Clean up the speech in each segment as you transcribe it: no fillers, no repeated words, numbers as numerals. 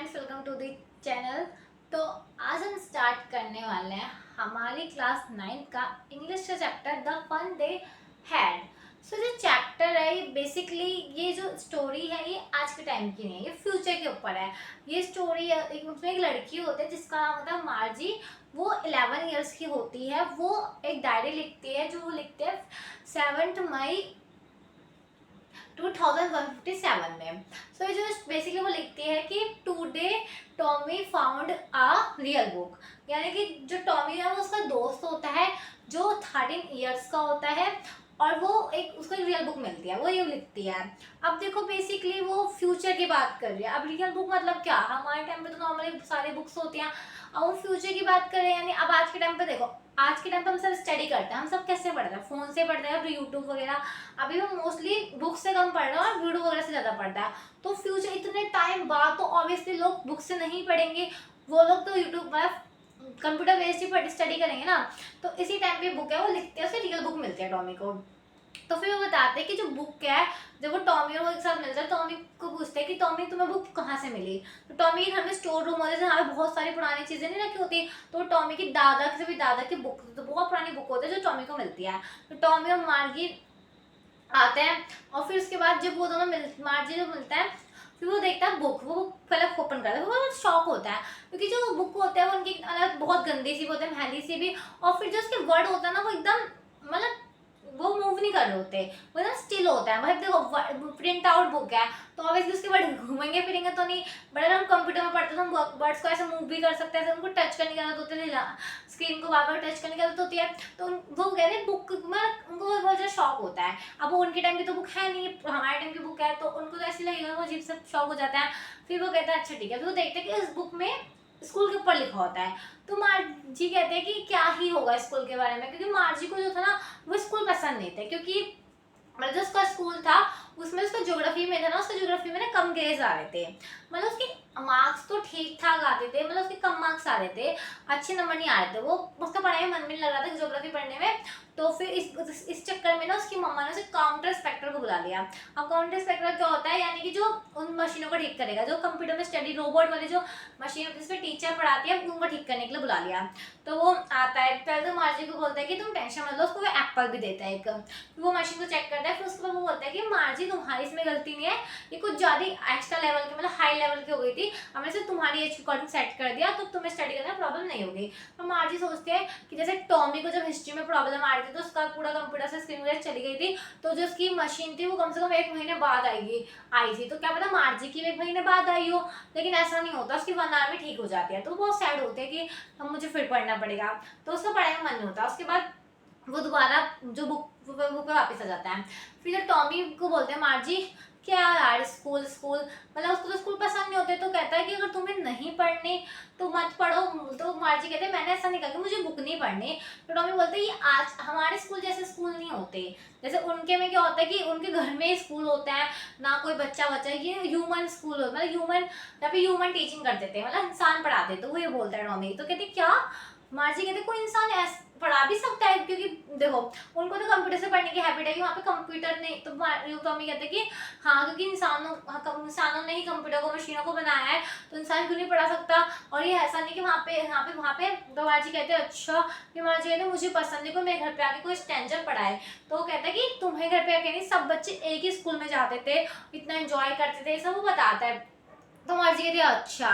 Friends, welcome to the channel. तो आज हम स्टार्ट करने वाले हैं हमारी क्लास 9 का इंग्लिश का chapter the fun they had. So जो चैप्टर है ये बेसिकली ये जो स्टोरी है ये आज के टाइम की नहीं है, ये फ्यूचर के ऊपर है। ये स्टोरी उसमें एक लड़की होती है जिसका नाम होता है मार्जी। वो 11 इयर्स की होती है। वो एक डायरी लिखती है जो वो लिखते हैं 7 मई 2157 में। सो ये जो बेसिकली वो लिखती है कि today Tommy found a real book, यानी कि जो टॉमी है वो उसका दोस्त होता है जो 13 इयर्स का होता है और वो एक उसको एक रियल बुक मिलती है, वो ये लिखती है। अब देखो बेसिकली वो फ्यूचर की बात कर रही है। अब रियल बुक मतलब क्या, हमारे टाइम पे तो नॉर्मली सारी बुक्स होती हैं। अब वो फ्यूचर की बात कर रहे हैं, यानी अब आज के टाइम पे देखो, आज के टाइम पे हम सब स्टडी करते हैं। हम सब कैसे पढ़ते हैं? फोन से पढ़ते हैं, यूट्यूब वगैरह। अभी वो मोस्टली बुक से कम पढ़ रहे हैं और वीडियो वगैरह से ज़्यादा पढ़ता है। तो फ्यूचर इतने टाइम बाद तो ऑब्वियसली लोग बुक से नहीं पढ़ेंगे, वो लोग तो यूट्यूब मतलब कंप्यूटर बेस्ड ही स्टडी करेंगे ना। तो इसी टाइम पे बुक है वो लिखते हैं, उसे रियल बुक मिलती है टॉमी को। तो फिर वो बताते हैं कि जो बुक क्या है, जब वो टॉमी और वो एक साथ मिलते हैं, टॉमी को पूछते हैं कि टॉमी तुम्हें बुक कहाँ से मिली। तो टॉमी के घर में स्टोर रूम होता है जहाँ पे बहुत सारी पुरानी चीजें नहीं रखी होती। तो टॉमी की दादा से भी दादा की बुक, तो बहुत पुरानी बुक होती है जो टॉमी को मिलती है। तो टॉमी और मार्गी आते हैं और फिर उसके बाद जब वो दोनों मार्जी जो मिलता है, फिर वो देखता है बुक। वो बुक पहले ओपन करता है, वो बहुत शॉक होता है क्योंकि जो बुक होते हैं वो उनकी अलग बहुत गंदी सी होते हैं, मैली सी भी। और फिर जो उसके वर्ड होता है ना वो एकदम मतलब वो मूव नहीं कर रहे होते, वो एकदम स्टिल होता है। मतलब देखो प्रिंट आउट बुक है तो ऑब्वियसली उसके वर्ड घूमेंगे फिरेंगे तो नहीं। बट अगर हम कंप्यूटर में पढ़ते तो हम वर्ड्स को ऐसे मूव भी कर सकते हैं, उनको टच करने की जरूरत होती है, स्क्रीन को बार बार टच करने की जरूरत होती है। तो वो कह रहे हैं बुक में उनको बहुत ज़्यादा शौक होता है। अब वो उनके टाइम की तो बुक है नहीं, हमारे टाइम की बुक है, तो उनको तो ऐसे लगेगा, वो अजीब से शौक हो जाता है। फिर वो कहता है अच्छा ठीक है। तो वो देखते हैं कि इस बुक में स्कूल के ऊपर लिखा होता है। तो मार्जी कहते हैं कि क्या ही होगा स्कूल के बारे में, क्योंकि मार्जी को जो था ना वो स्कूल पसंद नहीं थे, क्योंकि मतलब जो उसका स्कूल था उसमें उसका ज्योग्राफी में था ना, उसका ज्योग्राफी में ना कम ग्रेड्स आ रहे थे। मतलब उसके मार्क्स तो ठीक ठाक आते थे, मतलब उसके कम मार्क्स आ रहे थे, अच्छे नंबर नहीं आ रहे थे। वो उसका पढ़ाई में मन भी नहीं लग रहा था ज्योग्राफी पढ़ने में। तो फिर इस चक्कर में ना उसकी मम्मा ने उसे काउंटर इंस्पेक्टर को बुला लिया। अब काउंटर इंस्पेक्टर क्या होता है, यानी कि जो उन मशीनों को ठीक करेगा, जो कंप्यूटर में स्टडी रोबोट वाली जो मशीन होती है जिसमें टीचर पढ़ाती है उनको ठीक करने के लिए बुला लिया। तो वो आता है, पहले तो मार्जी को बोलता है कि तुम टेंशन मत लो, उसको वो एप्पल भी देता है एक। वो मशीन को चेक करता है, फिर उसके बाद वो बोलता है कि मार्जी तुम्हारी इसमें गलती नहीं है, ये कुछ ज़्यादा एक्स्ट्रा लेवल की मतलब हाई लेवल की हो गई थी, हमने सिर्फ तुम्हारी एज के अकॉर्डिंग सेट कर दिया तो तुम्हें स्टडी करने में प्रॉब्लम नहीं होगी। तो मार्जी सोचते हैं कि जैसे टॉमी को जब हिस्ट्री में प्रॉब्लम आ रही थी तो उसका पूरा कंप्यूटर से स्क्रीन वगैरह चली गई थी, तो जो उसकी मशीन थी वो कम से कम 1 महीने बाद आई थी। तो क्या पता मार्जी की 1 महीने बाद आई हो, लेकिन ऐसा नहीं होता, उसकी 1 आवर में ठीक हो जाती है। तो बहुत सैड होते हैं कि अब मुझे फिर पढ़ना पड़ेगा, तो उसका पढ़ाई में मन नहीं होता। उसके बाद वो दोबारा जो बुक पे वापस आ जाता है। फिर जब टॉमी को बोलते हैं मार्जी क्या यार स्कूल स्कूल मतलब उसको तो स्कूल पसंद नहीं होते, तो कहता है कि अगर तुम्हें नहीं पढ़नी तो मत पढ़ो। तो मार्जी कहते हैं मैंने ऐसा नहीं कहा कि मुझे बुक नहीं पढ़नी। तो टॉमी बोलते हैं ये आज हमारे स्कूल जैसे स्कूल नहीं होते, जैसे उनके में क्या होता है कि उनके घर में स्कूल होता है, ना कोई बच्चा बच्चा, ये ह्यूमन स्कूल होता है, मतलब ह्यूमन, यहाँ पे ह्यूमन टीचिंग करते थे, मतलब इंसान पढ़ाते। तो वो ये बोलता है टॉमी। तो कहते क्या, मार्जी कहते कोई इंसान ऐसा पढ़ा भी सकता है, क्योंकि देखो उनको तो कंप्यूटर से पढ़ने की हैबिट है कि वहाँ पे कंप्यूटर नहीं। तो टॉमी कहते कि हाँ क्योंकि इंसानों ने ही कंप्यूटर को मशीनों को बनाया है, तो इंसान क्यों नहीं पढ़ा सकता। और ये ऐसा नहीं कि वहाँ पे तो मार्जी कहते हैं अच्छा, कि मार्जी कहते मुझे पसंद है कोई मेरे घर पे आके कोई स्ट्रेंजर पढ़ाए। तो वो कहता है कि तुम्हें घर पे आके नहीं, सब बच्चे एक ही स्कूल में जाते थे, इतना एंजॉय करते थे, सब वो बताता है। तो मार्जी कहती है अच्छा।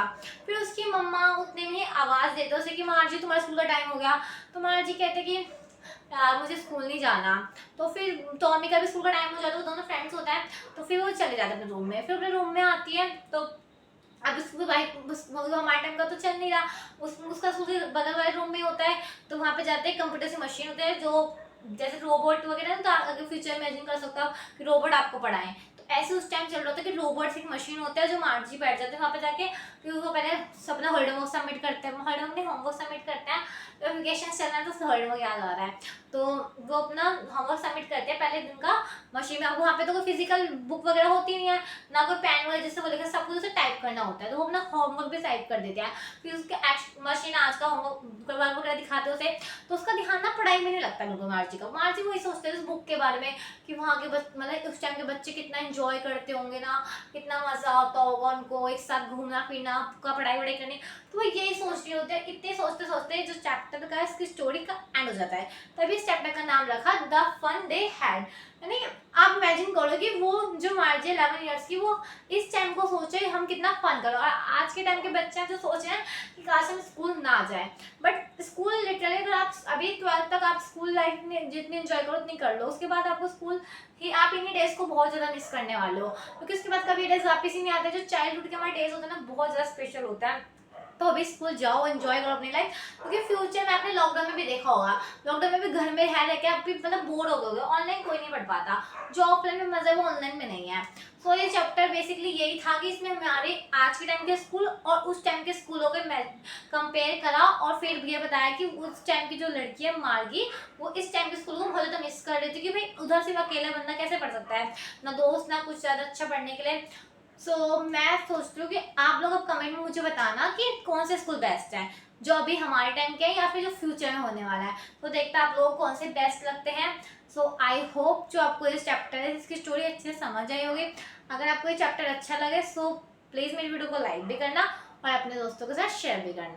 फिर उसकी मम्मा उतने में आवाज़ देते उसे कि मार्जी तुम्हारे स्कूल का टाइम हो गया। तो मार्जी कहते कि यार मुझे स्कूल नहीं जाना। तो फिर टॉमी का भी स्कूल का टाइम हो जाता है, वो दोनों फ्रेंड्स होता है। तो फिर वो चले जाते हैं अपने रूम में। फिर अपने रूम में आती है तो अब उसको भाई हमारे टाइम का तो चल नहीं रहा, उसका स्कूल के बगल वाले रूम में होता है। तो वहाँ पे जाते हैं, कंप्यूटर से मशीन होते हैं जो जैसे रोबोट वगैरह ना, तो आगे फ्यूचर इमेजिन कर सकते हो कि रोबोट आपको पढ़ाएं। तो ऐसे उस टाइम चल रहा था कि रोबोट्स एक मशीन होता है जो मार्जी बैठ जाते हैं वहाँ पे जाके। फिर वो पहले अपना होल्डोमवर्क सबमिट करते हैं, होमवर्क सबमिट करते हैं। तो वेकेशन चल रहा है तो उसका होल्डोमवर्क याद आ रहा है, तो वो अपना होमवर्क सबमिट करते हैं पहले दिन का मशीन में। अब वहाँ पे तो कोई फिजिकल बुक वगैरह होती नहीं है, ना कोई पेन वगैरह जिससे वो लिखे, सब कुछ उसे टाइप टाइप करना होता है, तो वो अपना होमवर्क भी टाइप कर देते हैं। फिर उसके मशीन आज का होमवर्क वगैरह दिखाते उसे, तो उसका ध्यान ना पढ़ाई में नहीं लगता बिल्कुल। मार्ची का, मार्ची वही सोचते हैं उस बुक के बारे में कि वहाँ के मतलब उस टाइम के बच्चे कितना एंजॉय करते होंगे ना, कितना मजा आता होगा उनको एक साथ घूमना फिरना का, पढ़ाई वढ़ाई करनी। तो वो यही सोच रहे होते हैं। इतने सोचते सोचते जो चैप्टर का इसकी स्टोरी का एंड हो जाता है। तभी इस चैप्टर का नाम रखा द फन दे हैड। यानी आप इमेजिन करो कि वो जो मार्जी 11 इयर्स की, वो इस टाइम को सोचे हम कितना फन करो। और आज के टाइम के बच्चे हैं जो सोच रहे हैं कि काश हम स्कूल ना जाए। बट स्कूल लिटरली अगर आप अभी 12th तक आप स्कूल लाइफ में जितनी एंजॉय करो उतनी कर लो, उसके बाद आपको स्कूल ही, आप इन्हीं डेज को बहुत ज़्यादा मिस करने वाले हो, क्योंकि उसके बाद कभी डेज वापस ही नहीं आते। जो चाइल्डहुड के हमारे डेज होते हैं ना, बहुत ज़्यादा स्पेशल होता है। तो अभी स्कूल जाओ, एंजॉय करो अपनी लाइफ, क्योंकि फ्यूचर में आपने लॉकडाउन में भी देखा होगा, लॉकडाउन में भी घर में रह के आप भी मतलब बोर हो गए, ऑनलाइन कोई नहीं पढ़ पाता। जो ऑफलाइन में मजा है वो ऑनलाइन में नहीं है। सो ये चैप्टर बेसिकली यही था कि इसमें हमारे आज के टाइम के स्कूल और उस टाइम के स्कूलों के कंपेयर करा, और फिर ये बताया कि उस टाइम की जो लड़की है मार्गी, वो इस टाइम के स्कूल को बहुत ज़्यादा मिस कर रही थी कि भाई उधर सिर्फ अकेला बंदा कैसे पढ़ सकता है, ना दोस्त ना कुछ ज़्यादा अच्छा पढ़ने के लिए। मैं सोचती हूँ कि आप लोग अब कमेंट में मुझे बताना कि कौन से स्कूल बेस्ट है, जो अभी हमारे टाइम के है या फिर जो फ्यूचर में होने वाला है। तो देखते हैं आप लोगों को कौन से बेस्ट लगते हैं। आई होप जो आपको ये चैप्टर है इसकी स्टोरी अच्छे से समझ आई होगी। अगर आपको ये चैप्टर अच्छा लगे प्लीज़ मेरी वीडियो को लाइक भी करना और अपने दोस्तों के साथ शेयर भी करना।